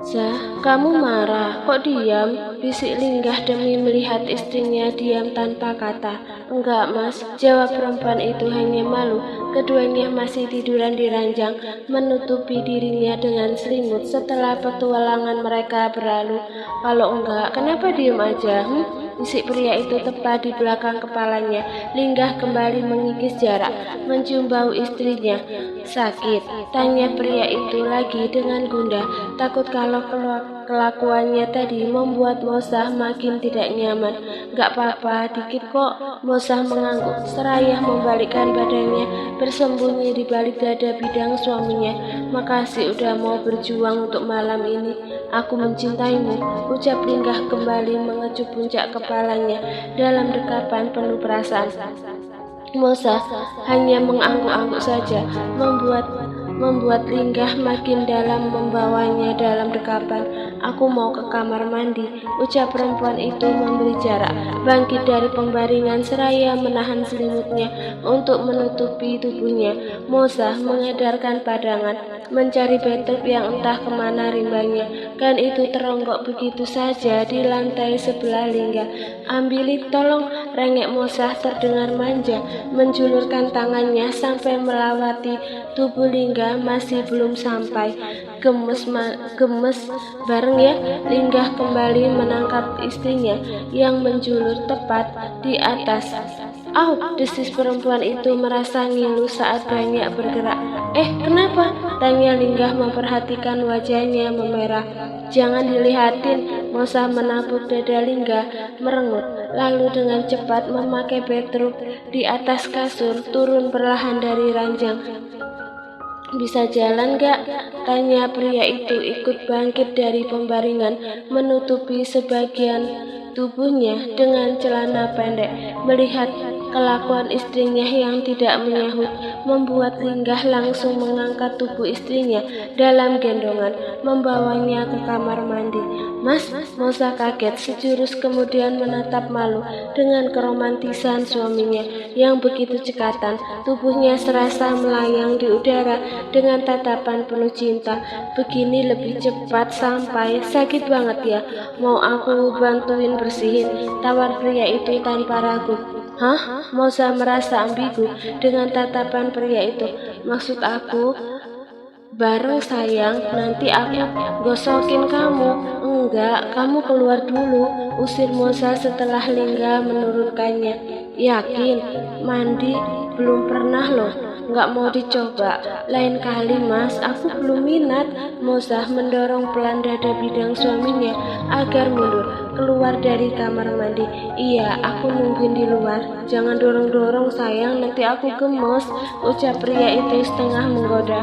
Zah, kamu marah, kok diam? Bisik Linggah demi melihat istrinya diam tanpa kata. Enggak mas, jawab perempuan itu hanya malu. Keduanya masih tiduran di ranjang, menutupi dirinya dengan selimut setelah petualangan mereka berlalu. Kalau enggak, kenapa diam aja? Bisik pria itu tepat di belakang kepalanya. Linggah kembali mengikis jarak, mencium bau istrinya. Sakit, tanya pria itu lagi dengan gundah, takut kalau kelakuannya tadi membuat Mosah makin tidak nyaman. Gak apa-apa, dikit kok. Mosah mengangguk, seraya membalikkan badannya, bersembunyi di balik dada bidang suaminya. Makasih udah mau berjuang untuk malam ini. Aku mencintaimu, ucap Linggah kembali mengecup puncak kepalanya dalam dekapan penuh perasaan. Mosah hanya mengangguk-angguk saja, membuat Linggah makin dalam membawanya dalam dekapan. Aku mau ke kamar mandi, ucap perempuan itu memberi jarak, bangkit dari pembaringan seraya menahan selimutnya untuk menutupi tubuhnya. Mosah mengedarkan padangan, mencari bathtub yang entah kemana rimbanya, kan itu teronggok begitu saja di lantai sebelah Linggah. Ambili tolong, rengek Mosah terdengar manja, menjulurkan tangannya sampai melewati tubuh Linggah masih belum sampai. Gemes bareng ya. Linggah kembali menangkap istrinya yang menjulur tepat di atas. Au, desis perempuan itu merasa ngilu saat banyak bergerak. Kenapa? Tanya Linggah memperhatikan wajahnya memerah. Jangan dilihatin. Mosah menapuk dada Linggah, merengut, lalu dengan cepat memakai bathtub di atas kasur, turun perlahan dari ranjang. Bisa jalan gak? Tanya pria itu ikut bangkit dari pembaringan, menutupi sebagian tubuhnya dengan celana pendek. Melihat kelakuan istrinya yang tidak menyahut, membuat Linggah langsung mengangkat tubuh istrinya dalam gendongan, membawanya ke kamar mandi. Mas, Mosah kaget sejurus kemudian menatap malu dengan keromantisan suaminya yang begitu cekatan. Tubuhnya serasa melayang di udara dengan tatapan penuh cinta. Begini lebih cepat sampai. Sakit banget ya? Mau aku bantuin bersihin? Tawar pria itu tanpa ragu. Hah? Mosah merasa ambigu dengan tatapan pria itu. Maksud aku, bareng sayang, nanti aku gosokin kamu. Enggak, kamu keluar dulu, usir Mosah setelah Linggah menurunkannya. Yakin? Mandi? Belum pernah loh. Nggak mau dicoba? Lain kali mas, aku belum minat. Mosah mendorong pelan dada bidang suaminya agar mundur keluar dari kamar mandi. Iya, aku nungguin di luar. Jangan dorong-dorong sayang, nanti aku gemes, ucap pria itu setengah menggoda.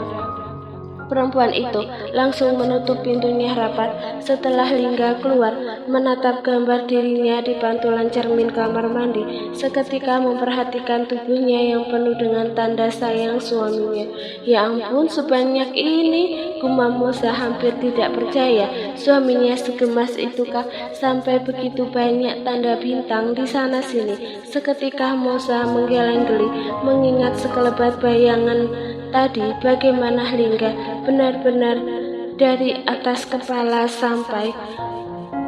Perempuan itu langsung menutup pintunya rapat setelah Linggah keluar, menatap gambar dirinya di pantulan cermin kamar mandi, seketika memperhatikan tubuhnya yang penuh dengan tanda sayang suaminya. Ya ampun, sebanyak ini, gumam Mosah hampir tidak percaya. Suaminya segemas itukah sampai begitu banyak tanda bintang di sana sini. Seketika Mosah menggeleng geli mengingat sekelebat bayangan tadi, bagaimana Linggah benar-benar dari atas kepala sampai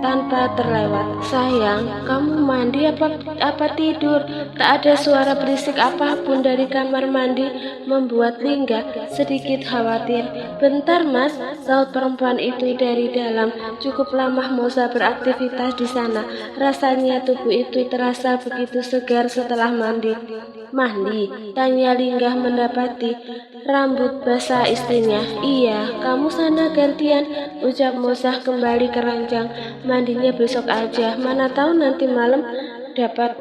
tanpa terlewat. Sayang, kamu mandi apa tidur? Tak ada suara berisik apapun dari kamar mandi, membuat Linggah sedikit khawatir. Bentar mas, saut perempuan itu dari dalam. Cukup lama Mosah beraktivitas di sana. Rasanya tubuh itu terasa begitu segar setelah mandi. Mandi? Tanya Linggah mendapati rambut basah istrinya. Iya, kamu sana gantian, ucap Mosah kembali ke ranjang. Mandinya besok aja, mana tahu nanti malam dapat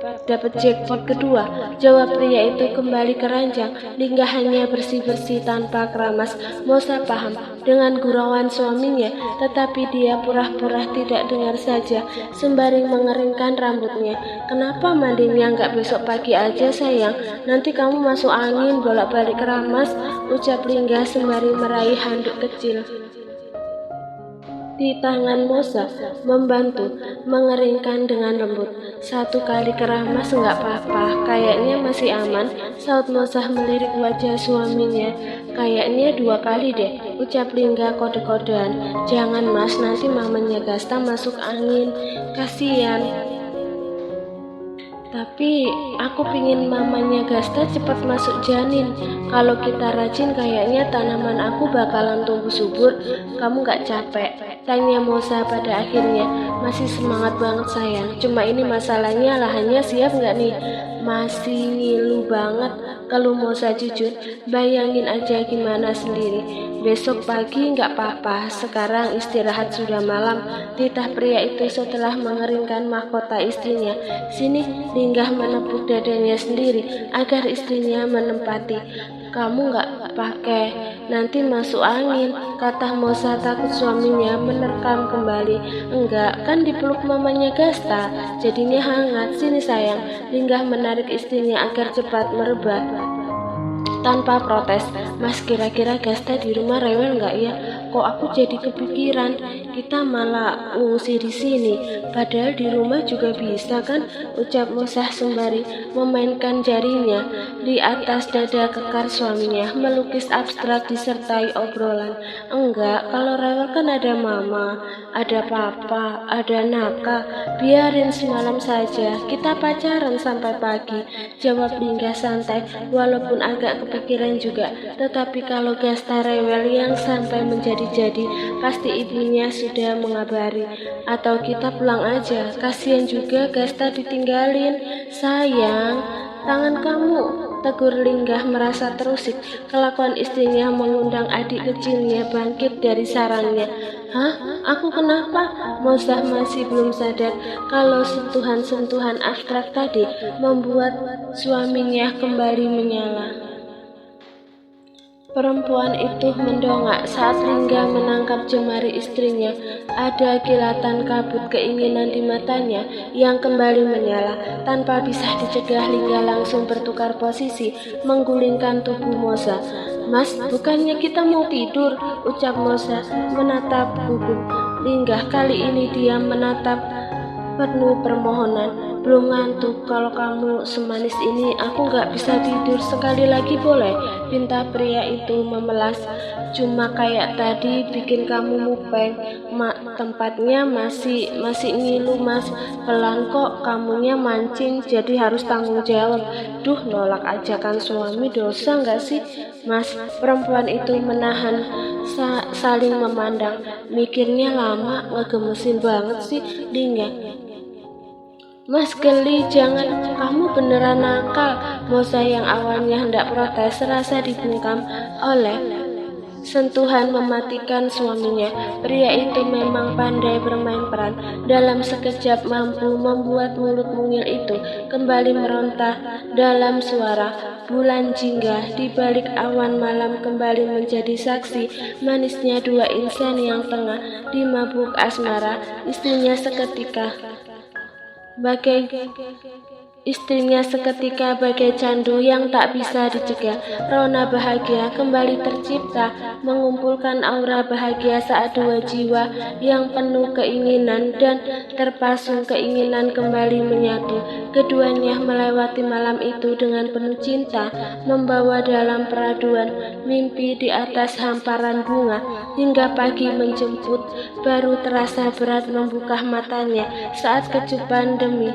jackpot kedua, jawab pria itu kembali ke ranjang. Linggah hanya bersih-bersih tanpa keramas. Mosah paham dengan gurauan suaminya, tetapi dia pura-pura tidak dengar saja, sembari mengeringkan rambutnya. Kenapa mandinya nggak besok pagi aja sayang? Nanti kamu masuk angin bolak-balik keramas, ucap Linggah sembari meraih handuk kecil. di tangan Mosa, membantu mengeringkan dengan lembut. "Satu kali keramas enggak apa-apa, kayaknya masih aman," saut Mosa melirik wajah suaminya. "Kayaknya 2 kali deh," ucap Lingga kode-kodean. "Jangan Mas, nanti mamanya Gasta masuk angin, kasihan." "Tapi aku pingin mamanya Gasta cepat masuk janin. Kalau kita rajin kayaknya tanaman aku bakalan tumbuh subur. Kamu gak capek?" tanya Mosa pada akhirnya. "Masih semangat banget sayang, cuma ini masalahnya lahannya siap gak nih?" "Masih ngilu banget," keluh Mosa jujur. "Bayangin aja gimana sendiri. Besok pagi nggak apa-apa, sekarang istirahat sudah malam," titah pria itu setelah mengeringkan mahkota istrinya. "Sini," Linggah menepuk dadanya sendiri agar istrinya menempati. "Kamu nggak pakai, nanti masuk angin," kata Mosa takut suaminya menerkam kembali. "Enggak, kan dipeluk mamanya Gasta, jadinya hangat. Sini sayang." Linggah menarik istrinya agar cepat merebah. Tanpa protes, "Mas, kira-kira Gasta di rumah rewel nggak ya? Kok aku jadi kepikiran kita malah ngungsi di sini. Padahal di rumah juga bisa kan?" ucap Mosa sembari memainkan jarinya di atas dada kekar suaminya, melukis abstrak disertai obrolan. "Enggak, kalau rewel kan ada mama, ada papa, ada Naka. Biarin semalam saja, kita pacaran sampai pagi," jawab Lingga santai, walaupun agak kepikiran juga. Tetapi kalau Gasta rewel yang sampai menjadi-jadi, pasti ibunya sudah mengabari. "Atau kita pulang aja, kasihan juga Gasta ditinggalin." "Sayang, tangan kamu," tegur Linggah merasa terusik. Kelakuan istrinya mengundang adik kecilnya bangkit dari sarangnya. "Hah? Aku kenapa?" Mosa masih belum sadar kalau sentuhan-sentuhan abstrak tadi membuat suaminya kembali menyala. Perempuan itu mendongak saat Lingga menangkap jemari istrinya. Ada kilatan kabut keinginan di matanya yang kembali menyala. Tanpa bisa dicegah, Lingga langsung bertukar posisi, menggulingkan tubuh Mosa. "Mas, bukannya kita mau tidur?" ucap Mosa menatap gugup. Lingga kali ini diam menatap penuh permohonan. "Belum ngantuk, kalau kamu semanis ini aku nggak bisa tidur sekali lagi boleh?" pinta pria itu memelas. "Cuma kayak tadi bikin kamu mupeng. Tempatnya masih ngilu Mas. Pelan kok, kamunya mancing jadi harus tanggung jawab." "Duh, nolak ajakan suami dosa nggak sih Mas?" Perempuan itu menahan saling memandang. "Mikirnya lama, ngegemesin banget sih Lingga." "Mas geli, jangan, kamu beneran nakal." Mosa yang awalnya hendak protes serasa dibungkam oleh sentuhan mematikan suaminya. Pria itu memang pandai bermain peran. Dalam sekejap mampu membuat mulut mungil itu kembali meronta dalam suara. Bulan jingga di balik awan malam kembali menjadi saksi manisnya dua insan yang tengah dimabuk asmara. Istrinya seketika bagai candu yang tak bisa dicegah. Rona bahagia kembali tercipta, mengumpulkan aura bahagia saat dua jiwa yang penuh keinginan dan terpasung keinginan kembali menyatu. Keduanya melewati malam itu dengan penuh cinta, membawa dalam peraduan mimpi di atas hamparan bunga hingga pagi menjemput. Baru terasa berat membuka matanya saat kecupan demi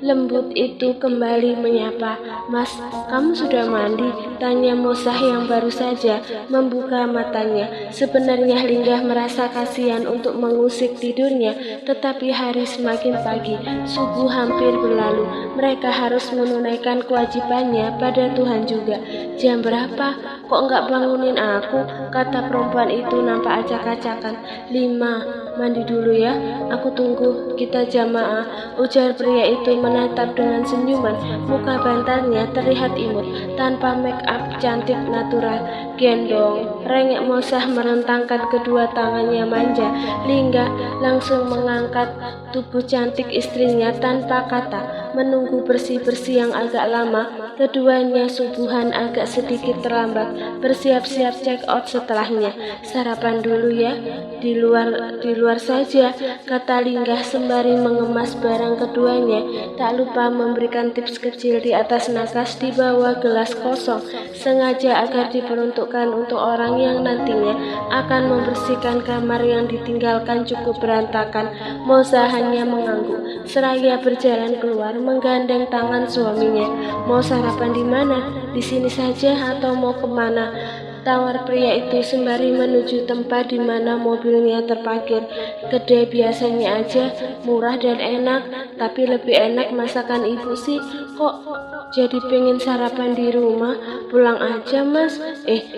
lembut itu kembali menyapa. "Mas, kamu sudah mandi?" tanya Mosa yang baru saja membuka matanya. Sebenarnya Linggah merasa kasihan untuk mengusik tidurnya, tetapi hari semakin pagi, subuh hampir berlalu. Mereka harus menunaikan kewajibannya pada Tuhan juga. "Jam berapa? Kok nggak bangunin aku?" kata perempuan itu nampak acak-acakan. "5, mandi dulu ya, aku tunggu kita jamaah," ujar pria itu menatap dengan senyuman. Muka bantalnya terlihat imut, tanpa make up, cantik natural. Gendong, rengek Mosah merentangkan kedua tangannya manja. Lingga langsung mengangkat tubuh cantik istrinya tanpa kata. Menunggu bersih-bersih yang agak lama, keduanya subuhan agak sedikit terlambat. Bersiap-siap check out setelahnya. Sarapan dulu ya, di luar saja, kata Linggah sembari mengemas barang keduanya. Tak lupa memberikan tips kecil di atas nakas di bawah gelas kosong, sengaja agar diperuntukkan untuk orang yang nantinya akan membersihkan kamar yang ditinggalkan cukup berantakan. Mosah hanya mengangguk seraya berjalan keluar menggandeng tangan suaminya. Mau sarapan di mana? Di sini saja atau mau kemana? Tawar pria itu sembari menuju tempat di mana mobilnya terparkir. Kedai biasanya aja murah dan enak, tapi lebih enak masakan ibu sih. Kok jadi pengen sarapan di rumah? Pulang aja mas.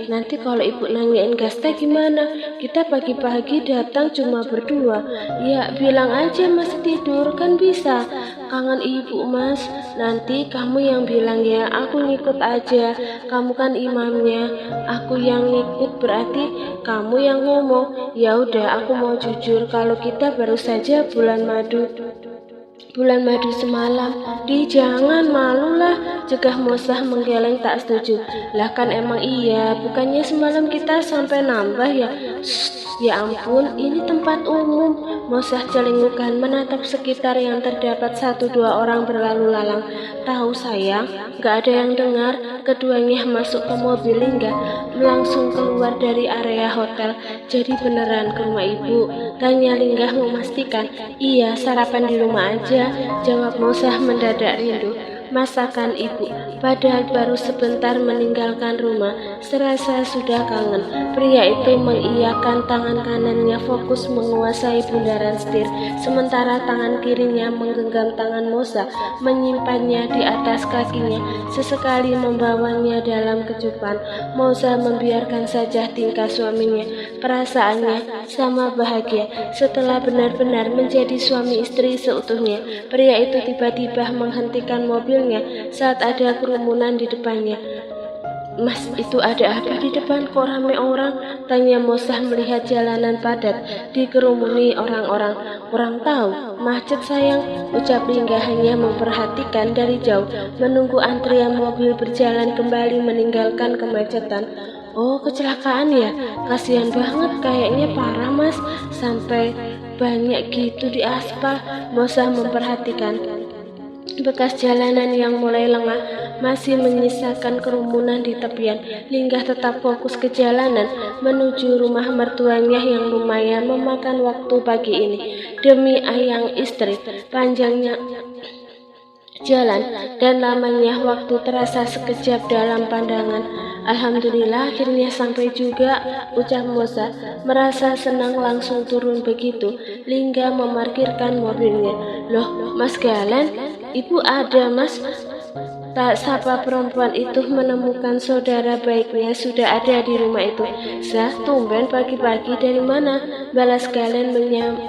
Nanti kalau ibu nanyain gas teh gimana? Kita pagi-pagi datang cuma berdua. Ya bilang aja masih tidur kan bisa. Kangen ibu mas. Nanti kamu yang bilang ya, aku ngikut aja. Kamu kan imamnya, aku yang ngikut berarti kamu yang ngomong. Ya udah, aku mau jujur kalau kita baru saja bulan madu semalam. Jangan malu lah, cegah Mosah menggeleng tak setuju. Lah kan emang iya, bukannya semalam kita sampai nambah ya? Ya ampun, ini tempat umum. Mosah celingukan menatap sekitar yang terdapat 1-2 orang berlalu lalang. Tahu sayang, gak ada yang dengar. Keduanya masuk ke mobil Lingga, langsung keluar dari area hotel. Jadi beneran ke rumah ibu? Tanya Lingga memastikan. Iya, sarapan di rumah aja, jawab Mosah mendadak rindu masakan ibu. Padahal baru sebentar meninggalkan rumah, serasa sudah kangen. Pria itu mengiyakan, tangan kanannya fokus menguasai bundaran setir, sementara tangan kirinya menggenggam tangan Mosah, menyimpannya di atas kakinya, sesekali membawanya dalam kecupan. Mosah membiarkan saja tingkah suaminya. Perasaannya sama bahagia setelah benar-benar menjadi suami istri seutuhnya. Pria itu tiba-tiba menghentikan mobil saat ada kerumunan di depannya. Mas, itu ada apa di depan? Kok rame orang? Tanya Mosah melihat jalanan padat dikerumuni orang-orang. Kurang tahu, macet sayang, ucap Lingga hanya memperhatikan dari jauh, menunggu antrian mobil berjalan kembali meninggalkan kemacetan. Oh, kecelakaan ya? Kasihan banget, kayaknya parah mas, sampai banyak gitu di aspal. Mosah memperhatikan bekas jalanan yang mulai lengah, masih menyisakan kerumunan di tepian. Lingga tetap fokus ke jalanan menuju rumah mertuanya yang lumayan memakan waktu pagi ini. Demi ayang istri, panjangnya jalan dan lamanya waktu terasa sekejap dalam pandangan. Alhamdulillah akhirnya sampai juga, ucap Mosah merasa senang langsung turun begitu Lingga memarkirkan mobilnya. Loh, Mas Galen, ibu ada mas? Tak sapa perempuan itu menemukan saudara baiknya sudah ada di rumah itu. Zah, tumben pagi-pagi dari mana? Balas Galen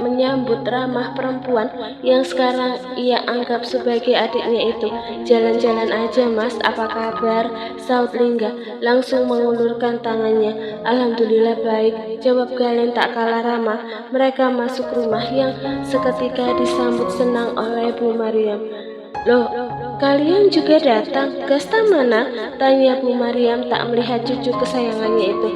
menyambut ramah perempuan yang sekarang ia anggap sebagai adiknya itu. Jalan-jalan aja mas, apa kabar? Saut Lingga langsung mengulurkan tangannya. Alhamdulillah baik, jawab Galen tak kalah ramah. Mereka masuk rumah yang seketika disambut senang oleh Bu Mariam. Loh, kalian juga datang? Gasta mana? Tanya Bu Mariam tak melihat cucu kesayangannya itu.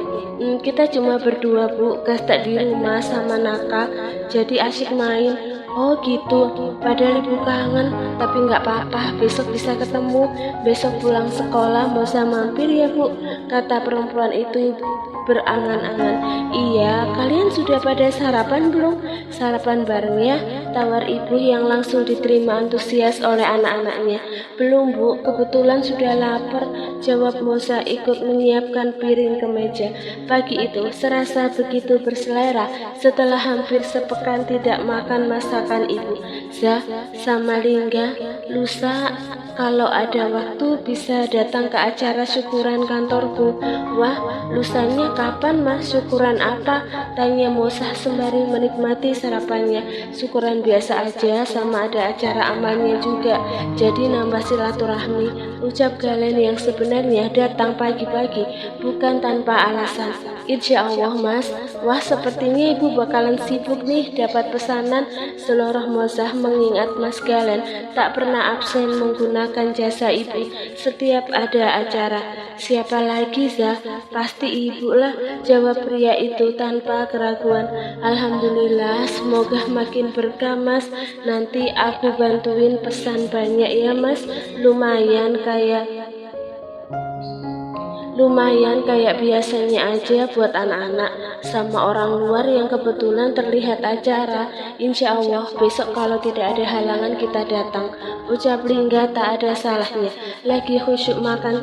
Kita cuma berdua bu, Gasta di rumah sama Naka, jadi asyik main. Oh gitu, padahal ibu kangen, tapi nggak apa-apa, besok bisa ketemu. Besok pulang sekolah Mosah mampir ya bu, kata perempuan itu berangan-angan. Iya, kalian sudah pada sarapan belum? Sarapan bareng ya, tawar ibu yang langsung diterima antusias oleh anak-anaknya. Belum bu, kebetulan sudah lapar, jawab Mosah ikut menyiapkan piring ke meja. Pagi itu serasa begitu berselera setelah hampir sepekan tidak makan masakan ibu. Zah sama Lingga, lusa kalau ada waktu bisa datang ke acara syukuran kantorku. Wah, lusanya kapan mas? Syukuran apa? Tanya Mosah sembari menikmati sarapannya. Syukuran biasa aja, sama ada acara amalnya juga. Jadi nambah silaturahmi. Ucap Galen yang sebenarnya datang pagi-pagi, bukan tanpa alasan. Insya Allah mas. Wah, sepertinya ibu bakalan sibuk nih dapat pesanan. Seluruh mozah mengingat Mas Galen tak pernah absen menggunakan jasa ibu setiap ada acara. Siapa lagi Zah? Pasti ibu lah, jawab pria itu tanpa keraguan. Alhamdulillah, semoga makin berkah mas. Nanti aku bantuin pesan banyak ya mas. Lumayan kayak biasanya aja buat anak-anak sama orang luar yang kebetulan terlihat acara. Insya Allah besok kalau tidak ada halangan kita datang. Ucap Lingga tak ada salahnya. Lagi khusyuk makan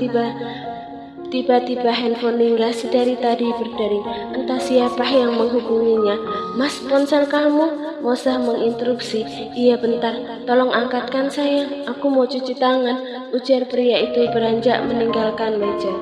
tiba-tiba handphone Lingga dari tadi berdering. Entah siapa yang menghubunginya. Mas, ponsel kamu? Mozah menginterupsi. Iya bentar, tolong angkatkan sayang. Aku mau cuci tangan. Ujar pria itu beranjak meninggalkan meja.